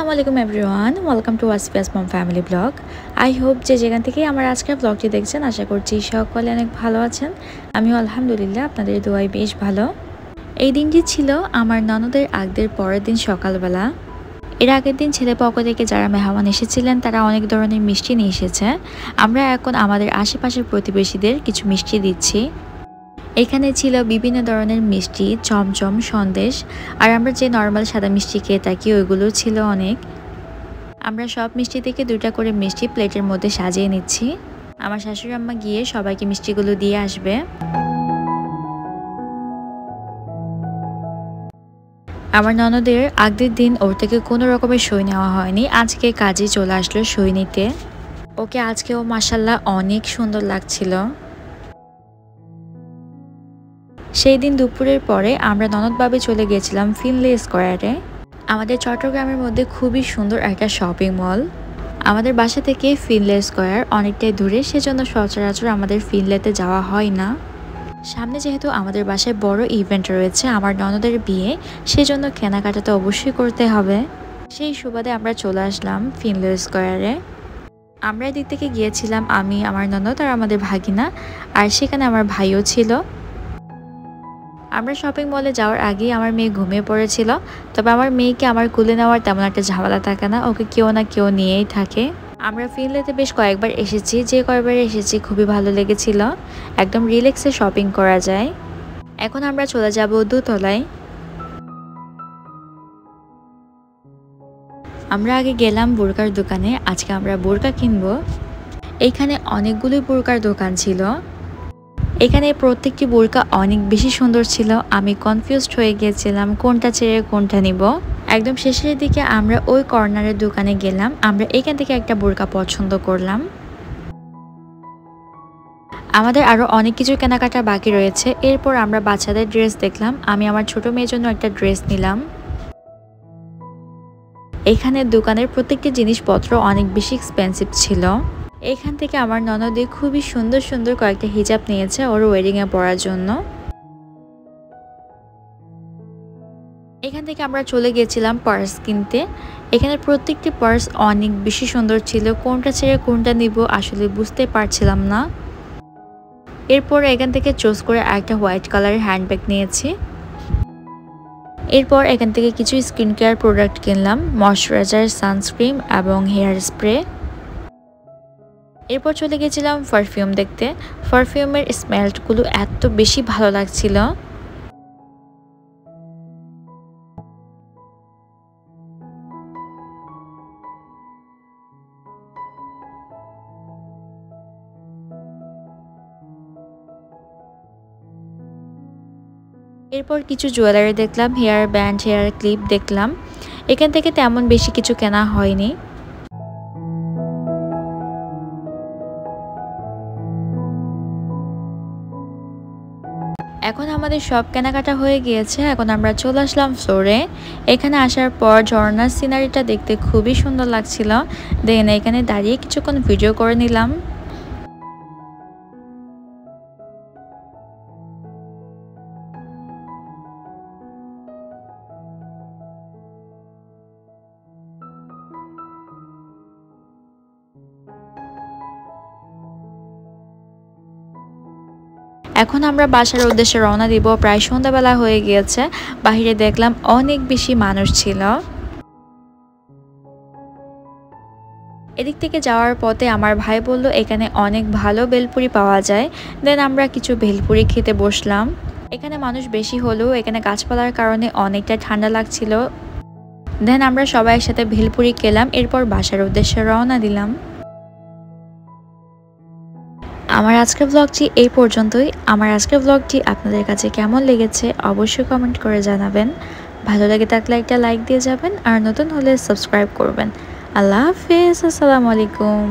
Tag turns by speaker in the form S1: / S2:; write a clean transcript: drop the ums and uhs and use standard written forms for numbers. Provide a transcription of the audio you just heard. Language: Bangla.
S1: আসসালামু আলাইকুম everyone, welcome to Wasfia's mom family vlog. I hope যে যেখান থেকে আমার আজকের ব্লগটি দেখছেন আশা করছি সকলে অনেক ভালো আছেন। আমিও আলহামদুলিল্লাহ আপনাদের দোয়ায় বেশ ভালো। এই দিনটি ছিল আমার ননদের আগদের পরের দিন সকালবেলা। এর আগের দিন ছেলে পক্ষ থেকে যারা মেহমান এসেছিলেন তারা অনেক ধরনের মিষ্টি নিয়ে এসেছে। আমরা এখন আমাদের আশেপাশের প্রতিবেশীদের কিছু মিষ্টি দিচ্ছি। এখানে ছিল বিভিন্ন ধরনের মিষ্টি, চমচম, সন্দেশ, আর আমরা যে নর্মাল সাদা মিষ্টি খেয়ে থাকি ওইগুলো ছিল অনেক। আমরা সব মিষ্টি থেকে 2টা করে মিষ্টি প্লেটের মধ্যে সাজিয়ে নিচ্ছি। আমার শাশুড়ি আম্মা গিয়ে সবাইকে মিষ্টিগুলো দিয়ে আসবে। আমার ননদের আগের দিন ওর থেকে কোনো রকমের সই নেওয়া হয়নি, আজকে কাজে চলে আসলো সই নিতে। ওকে আজকেও মাশাল্লাহ অনেক সুন্দর লাগছিল। সেই দিন দুপুরের পরে আমরা ননদ ভাবে চলে গিয়েছিলাম ফিনলে স্কয়ারে। আমাদের চট্টগ্রামের মধ্যে খুবই সুন্দর একটা শপিং মল। আমাদের বাসা থেকে ফিনলে স্কয়ার অনেকটাই দূরে, সেজন্য সচরাচর আমাদের ফিনলেতে যাওয়া হয় না। সামনে যেহেতু আমাদের বাসায় বড় ইভেন্ট রয়েছে, আমার ননদের বিয়ে, সেজন্য কেনাকাটা তো অবশ্যই করতে হবে। সেই সুবাদে আমরা চলে আসলাম ফিনলে স্কয়ারে। আমরা এদিক থেকে গিয়েছিলাম আমি, আমার ননদ আর আমাদের ভাগিনা, আর সেখানে আমার ভাইও ছিল। আমরা শপিং মলে যাওয়ার আগেই আমার মেয়ে ঘুমিয়ে পড়েছিল, তবে আমার মেয়েকে আমার কুলে নেওয়ার তেমন একটা ঝামেলা থাকে না, ওকে কেউ না কেউ নিয়েই থাকে। আমরা ফিনলেতে বেশ কয়েকবার এসেছি, যে কয়েকবার এসেছি খুবই ভালো লেগেছিল, একদম রিল্যাক্সে শপিং করা যায়। এখন আমরা চলে যাব দোতলায়। আমরা আগে গেলাম বোরকার দোকানে, আজকে আমরা বোরকা কিনবো। এইখানে অনেকগুলোই বোরকার দোকান ছিল। এখানে প্রত্যেকটি বোরকা অনেক বেশি সুন্দর ছিল, আমি কনফিউজড হয়ে গিয়েছিলাম কোনটা ছেড়ে কোনটা নিব। একদম শেষের দিকে আমরা ওই কর্নারের দোকানে গেলাম, আমরা এখান থেকে একটা বোরকা পছন্দ করলাম। আমাদের আরও অনেক কিছু কেনাকাটা বাকি রয়েছে। এরপর আমরা বাচ্চাদের ড্রেস দেখলাম, আমি আমার ছোট মেয়ের জন্য একটা ড্রেস নিলাম। এখানে দোকানের প্রত্যেকটি জিনিসপত্র অনেক বেশি এক্সপেন্সিভ ছিল। এখান থেকে আমার ননদে খুবই সুন্দর সুন্দর কয়েকটা হিজাব নিয়েছে ওর ওয়েডিংয়ে পরার জন্য। এখান থেকে আমরা চলে গিয়েছিলাম পার্স কিনতে। এখানে প্রত্যেকটি পার্স অনেক বেশি সুন্দর ছিল, কোনটা ছেড়ে কোনটা নিব আসলে বুঝতে পারছিলাম না। এরপর এখান থেকে চুজ করে একটা হোয়াইট কালারের হ্যান্ডব্যাগ নিয়েছি। এরপর এখান থেকে কিছু স্কিন কেয়ার প্রোডাক্ট কিনলাম, ময়শ্চারাইজার, সানস্ক্রিন এবং হেয়ার স্প্রে। এরপর চলে গেছিলাম পারফিউম দেখতে। পারফিউমের স্মেলগুলো এত বেশি ভালো লাগছিল। এরপর কিছু জুয়েলারি দেখলাম, হেয়ার ব্যান্ড, হেয়ার ক্লিপ দেখলাম। এখান থেকে তেমন বেশি কিছু কেনা হয়নি। এখন আমাদের সব কেনাকাটা হয়ে গিয়েছে, এখন আমরা চলে আসলাম ফ্লোরে। এখানে আসার পর ঝর্ণার সিনারিটা দেখতে খুবই সুন্দর লাগছিল, দেন এখানে দাঁড়িয়ে কিছুক্ষণ ভিডিও করে নিলাম। এখন আমরা বাসার উদ্দেশ্যে রওনা দিব, প্রায় সন্ধ্যাবেলা হয়ে গিয়েছে। বাহিরে দেখলাম অনেক বেশি মানুষ ছিল। এদিক থেকে যাওয়ার পথে আমার ভাই বলল এখানে অনেক ভালো ভেলপুরি পাওয়া যায়, দেন আমরা কিছু ভেলপুরি খেতে বসলাম। এখানে মানুষ বেশি হলেও এখানে গাছপালার কারণে অনেকটা ঠান্ডা লাগছিল। দেন আমরা সবাই একসাথে ভেলপুরি খেলাম, এরপর বাসার উদ্দেশ্যে রওনা দিলাম। আমার আজকের ব্লগটি এই পর্যন্তই। আমার আজকের ব্লগটি আপনাদের কাছে কেমন লেগেছে অবশ্যই কমেন্ট করে জানাবেন। ভালো লেগে থাকলে একটা লাইক দিয়ে যাবেন, আর নতুন হলে সাবস্ক্রাইব করবেন। আল্লাহ হাফেজ, আসসালামু আলাইকুম।